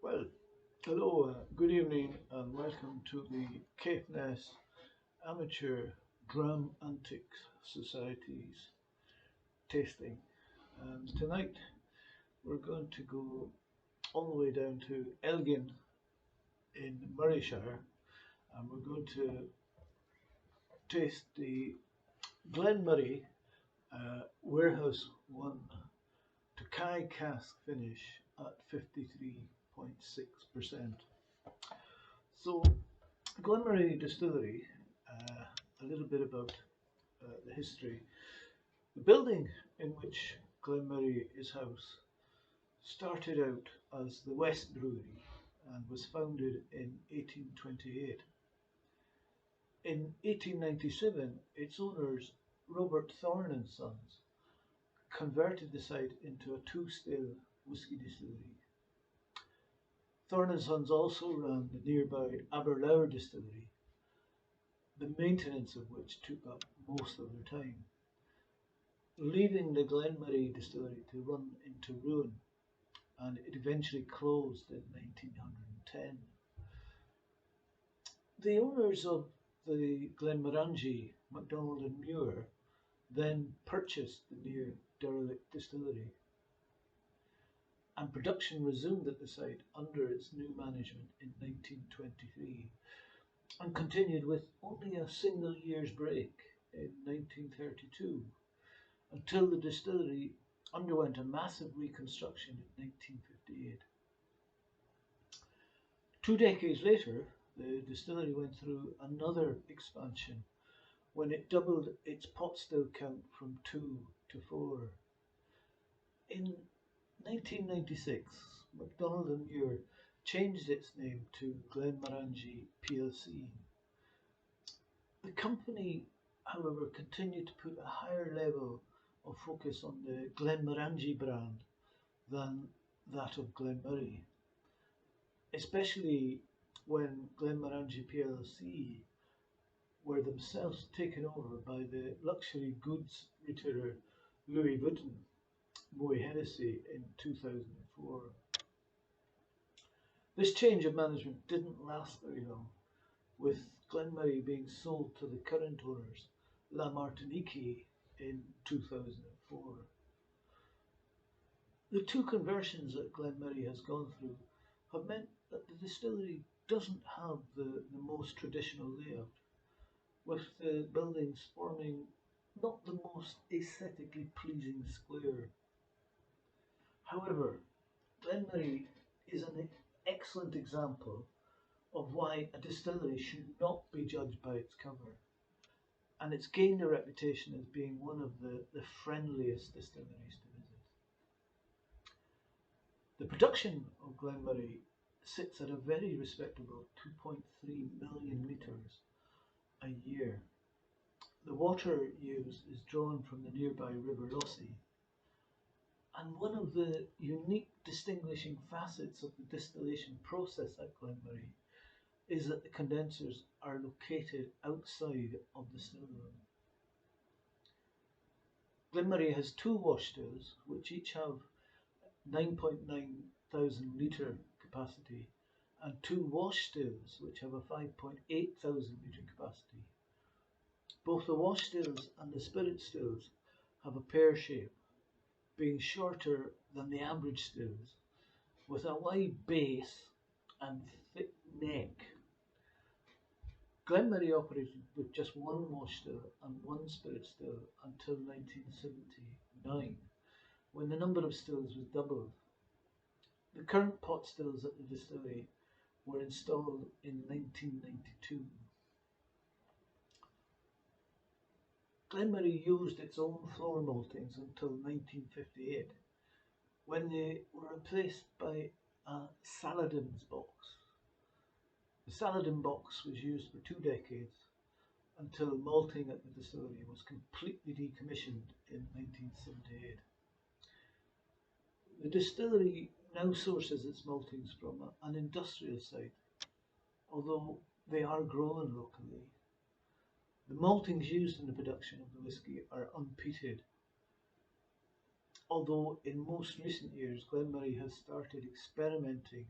Well, hello, good evening, and welcome to the Caithness Amateur Drum Antiques Society's tasting. And tonight we're going to go all the way down to Elgin in Murrayshire, and we're going to taste the Glen Warehouse 1 Tokaji cask finish at 53.6%. So, Glenmoray Distillery, a little bit about the history. The building in which Glenmoray is housed started out as the West Brewery and was founded in 1828. In 1897, its owners, Robert Thorne and Sons, converted the site into a two-still whisky distillery. Thorne and Sons also ran the nearby Aberlour distillery, the maintenance of which took up most of their time, leaving the Glenmoray distillery to run into ruin, and it eventually closed in 1910. The owners of the Glenmorangie, MacDonald and Muir, then purchased the near derelict distillery, and production resumed at the site under its new management in 1923 and continued with only a single year's break in 1932 until the distillery underwent a massive reconstruction in 1958. 2 decades later, the distillery went through another expansion when it doubled its pot still count from 2 to 4. In 1996, MacDonald and Muir changed its name to Glenmorangie plc. The company, however, continued to put a higher level of focus on the Glenmorangie brand than that of Glenmoray, especially when Glenmorangie plc were themselves taken over by the luxury goods retailer Louis Vuitton, Moët Hennessy, in 2004. This change of management didn't last very long, with Glenmoray being sold to the current owners, La Martinique, in 2004. The two conversions that Glenmoray has gone through have meant that the distillery doesn't have the most traditional layout, with the buildings forming not the most aesthetically pleasing square. However, Glenmoray is an excellent example of why a distillery should not be judged by its cover, and it's gained a reputation as being one of the friendliest distilleries to visit. The production of Glenmoray sits at a very respectable 2.3 million litres a year. The water used is drawn from the nearby River Lossy, and one of the unique distinguishing facets of the distillation process at Glenmoray is that the condensers are located outside of the still room. Glenmoray has two wash stills, which each have 9.9 thousand litre capacity, and two wash stills, which have a 5.8 thousand litre capacity. Both the wash stills and the spirit stills have a pear shape, being shorter than the average stills, with a wide base and thick neck. Glenmoray operated with just one wash still and one spirit still until 1979, when the number of stills was doubled. The current pot stills at the distillery were installed in 1992. Glenmoray used its own floor maltings until 1958, when they were replaced by a Saladin's box. The Saladin box was used for 2 decades until malting at the distillery was completely decommissioned in 1978. The distillery now sources its maltings from an industrial site, although they are grown locally. The maltings used in the production of the whisky are unpeated, although in most recent years Glenmoray has started experimenting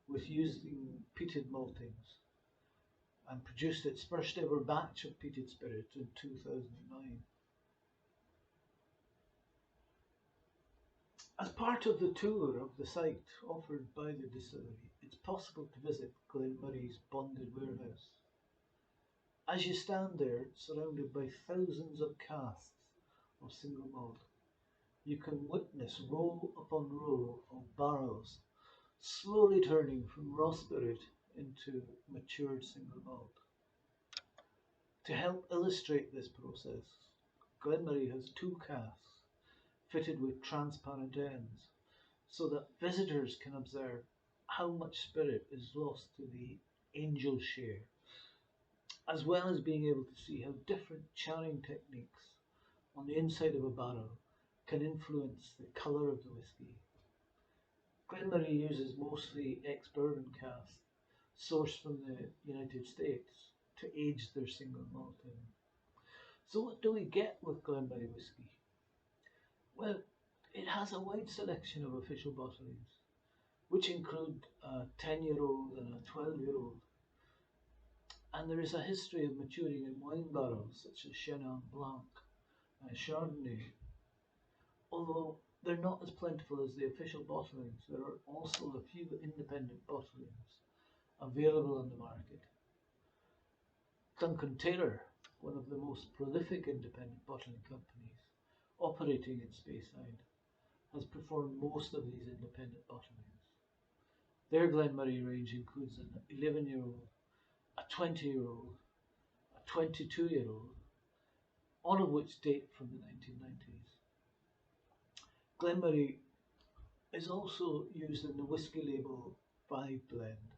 with using peated maltings and produced its first ever batch of peated spirit in 2009. As part of the tour of the site offered by the distillery, it's possible to visit Glen Murray's bonded warehouse. As you stand there, surrounded by thousands of casks of single malt, you can witness row upon row of barrels slowly turning from raw spirit into matured single malt. To help illustrate this process, Glen Murray has two casks fitted with transparent ends so that visitors can observe how much spirit is lost to the angel share, as well as being able to see how different charring techniques on the inside of a barrel can influence the colour of the whisky. Glen Murray uses mostly ex-bourbon casks sourced from the United States to age their single malt in. So what do we get with Glen Murray whisky? Well, it has a wide selection of official bottlings, which include a 10-year-old and a 12-year-old. And there is a history of maturing in wine barrels such as Chenin Blanc and Chardonnay. Although they're not as plentiful as the official bottlings, there are also a few independent bottlings available on the market. Duncan Taylor, one of the most prolific independent bottling companies operating in Speyside, has performed most of these independent bottlings. Their Glen Murray range includes an 11-year-old, a 20-year-old, a 22-year-old, all of which date from the 1990s. Glen Murray is also used in the whisky label 5 blend,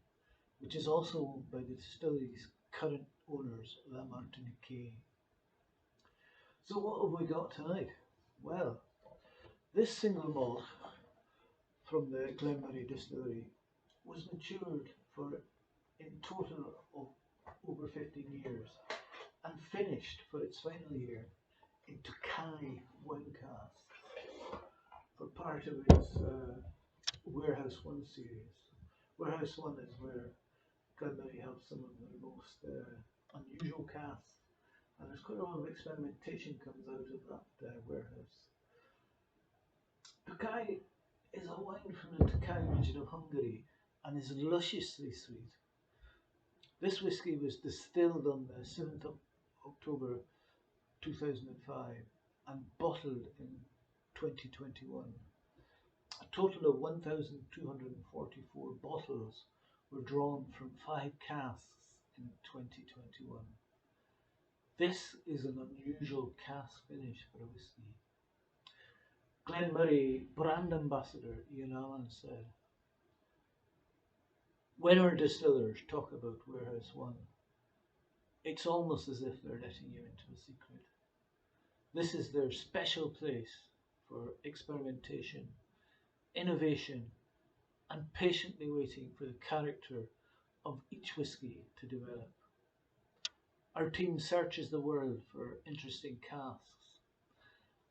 which is also owned by the distillery's current owners, La Martinique. So what have we got tonight? Well, this single malt from the Glen Murray distillery was matured for in total of over 15 years and finished for its final year in Tokaji wine casks for part of its Warehouse 1 series. Warehouse 1 is where Glen Murray have some of their most unusual casks, and there's quite a lot of experimentation comes out of that warehouse. Tokaji is a wine from the Tokaji region of Hungary and is lusciously sweet. This whisky was distilled on the 7th of October 2005 and bottled in 2021. A total of 1,244 bottles were drawn from 5 casks in 2021. This is an unusual cask finish for a whisky. Glen Murray brand ambassador Ian Allen said, "When our distillers talk about Warehouse 1, it's almost as if they're letting you into a secret. This is their special place for experimentation, innovation, and patiently waiting for the character of each whisky to develop. Our team searches the world for interesting casks,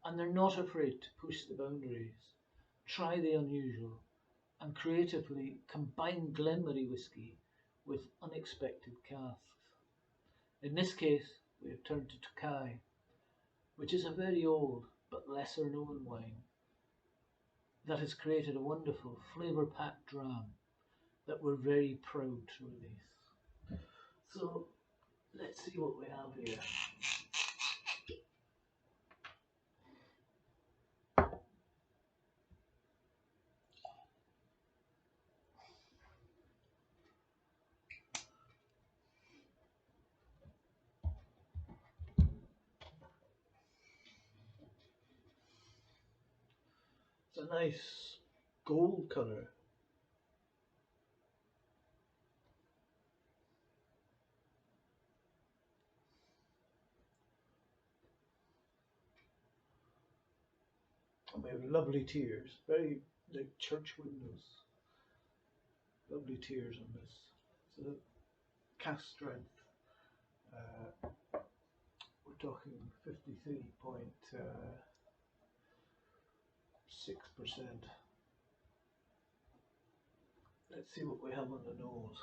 and they're not afraid to push the boundaries, try the unusual, and creatively combine Glen Murray whisky with unexpected casks. In this case, we have turned to Tokaji, which is a very old but lesser known wine that has created a wonderful flavour-packed dram that we're very proud to release. So let's see what we have here. It's a nice gold colour. And we have lovely tears, very like church windows. Lovely tears on this. So cask strength, we're talking 53.6%. Let's see what we have on the nose.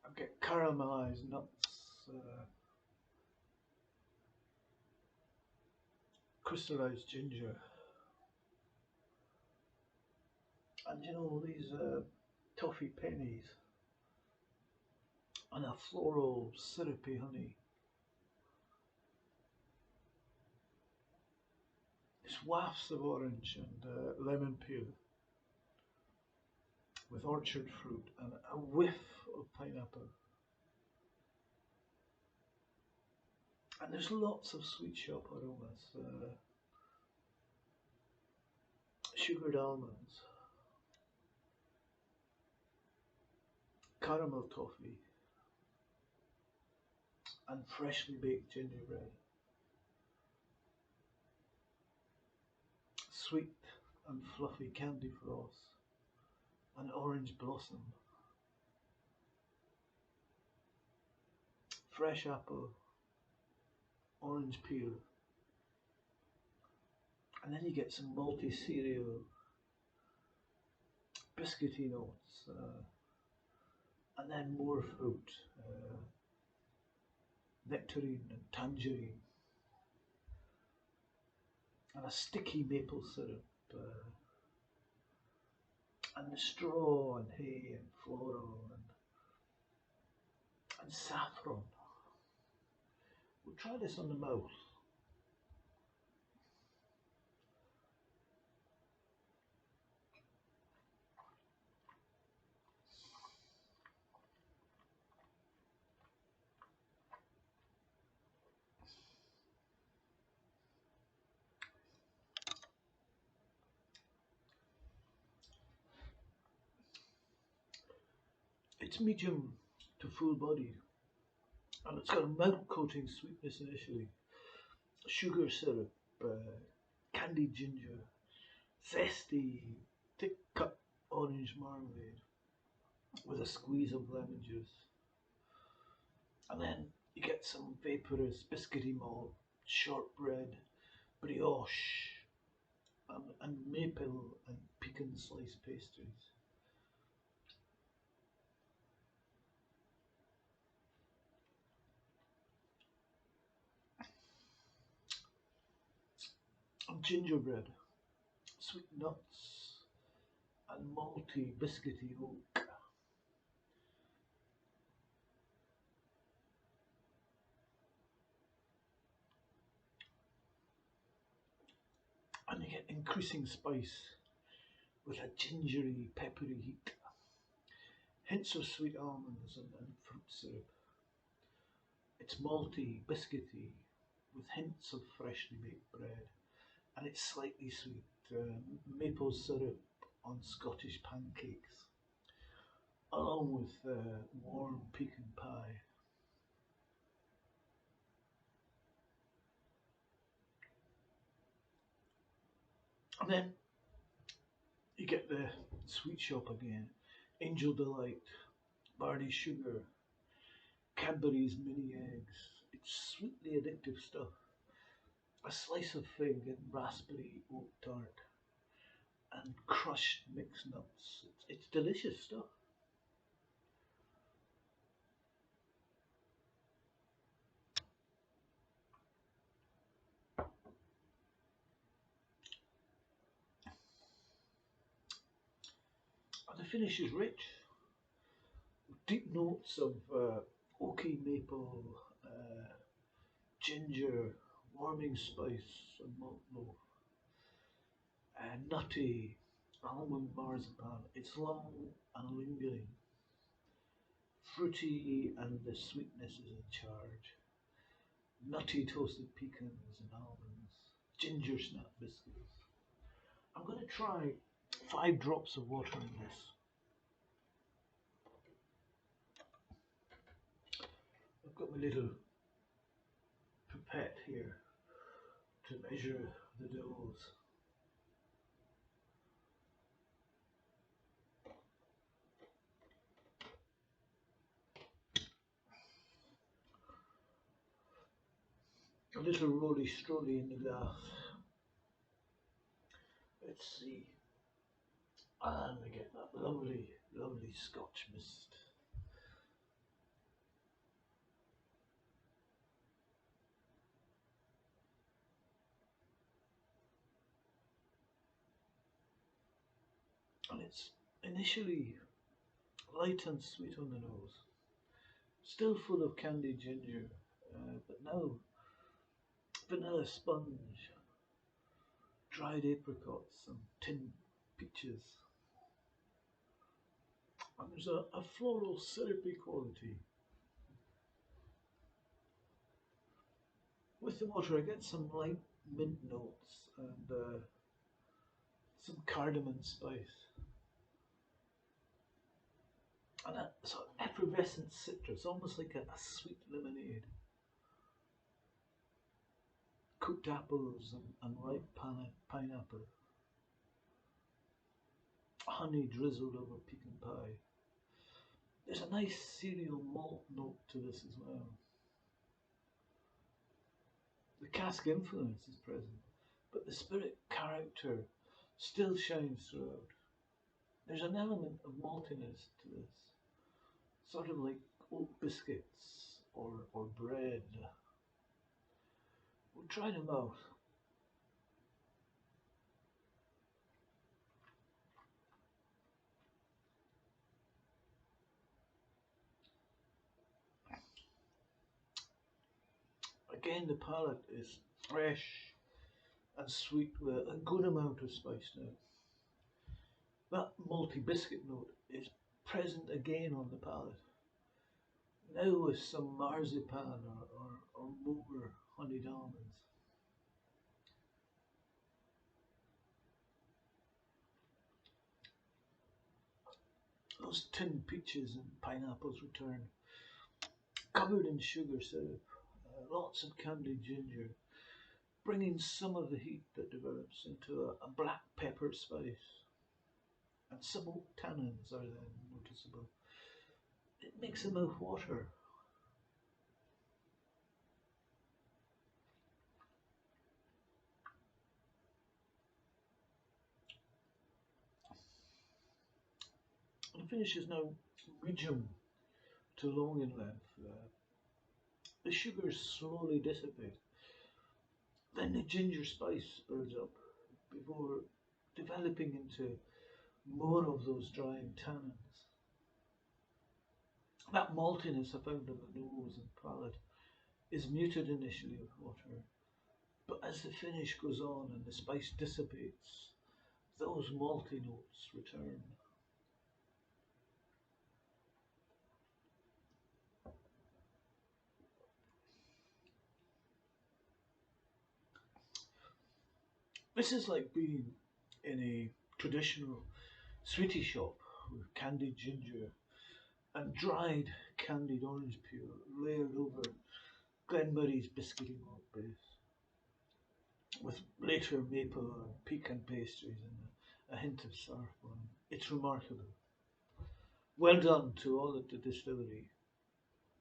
I get caramelized nuts, crystallized ginger, and you know these toffee pennies, and a floral syrupy honey. It's wafts of orange and lemon peel with orchard fruit and a whiff of pineapple. And there's lots of sweet shop aromas, sugared almonds, caramel toffee, and freshly baked gingerbread. Sweet and fluffy candy floss, and orange blossom, fresh apple, orange peel, and then you get some malty cereal, biscuity notes, and then more fruit, nectarine and tangerine, and a sticky maple syrup, and the straw and hay and floral and saffron. We'll try this on the mouth. It's medium to full body, and it's got a mouth coating sweetness initially, sugar syrup, candied ginger, zesty, thick cut orange marmalade with a squeeze of lemon juice. And then you get some vaporous biscuity malt, shortbread, brioche, and maple and pecan slice pastries. And gingerbread, sweet nuts, and malty biscuity oak. And you get increasing spice with a gingery, peppery heat. Hints of sweet almonds and fruit syrup. It's malty, biscuity, with hints of freshly baked bread. And it's slightly sweet, maple syrup on Scottish pancakes, along with warm pecan pie. And then you get the sweet shop again, Angel Delight, barley sugar, Cadbury's mini eggs. It's sweetly addictive stuff. A slice of fig and raspberry oat tart and crushed mixed nuts. It's delicious stuff. And the finish is rich. Deep notes of oaky maple, ginger, warming spice, and malt loaf. Nutty almond marzipan. It's long and lingering. Fruity and the sweetness is in charge. Nutty toasted pecans and almonds. Ginger snap biscuits. I'm going to try 5 drops of water in this. I've got my little pipette here to measure the dose. A little roly strolly in the glass. Let's see. And we get that lovely, lovely Scotch mist. And it's initially light and sweet on the nose, still full of candied ginger, but now vanilla sponge, dried apricots, and tinned peaches. And there's a floral syrupy quality. With the water, I get some light mint notes and some cardamom spice. And a sort of effervescent citrus, almost like a sweet lemonade. Cooked apples and ripe pineapple. Honey drizzled over pecan pie. There's a nice cereal malt note to this as well. The cask influence is present, but the spirit character still shines throughout. There's an element of maltiness to this, sort of like oat biscuits or bread. We'll try them out. Again, the palate is fresh and sweet with a good amount of spice now. That malty biscuit note is present again on the palate, now with some marzipan or more honeyed almonds. Those tinned peaches and pineapples return, covered in sugar syrup, lots of candied ginger, bringing some of the heat that develops into a black pepper spice. And some oak tannins are then noticeable. It makes the mouth water. The finish is now medium to long in length. The sugars slowly dissipate. Then the ginger spice builds up before developing into more of those drying tannins. That maltiness I found on the nose and palate is muted initially with water, but as the finish goes on and the spice dissipates, those malty notes return. This is like being in a traditional sweetie shop with candied ginger and dried candied orange peel layered over Glenmurray's biscuity malt base, with later maple and pecan pastries and a hint of saffron. It's remarkable. Well done to all at the distillery.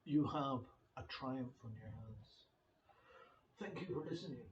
You have a triumph on your hands. Thank you for listening.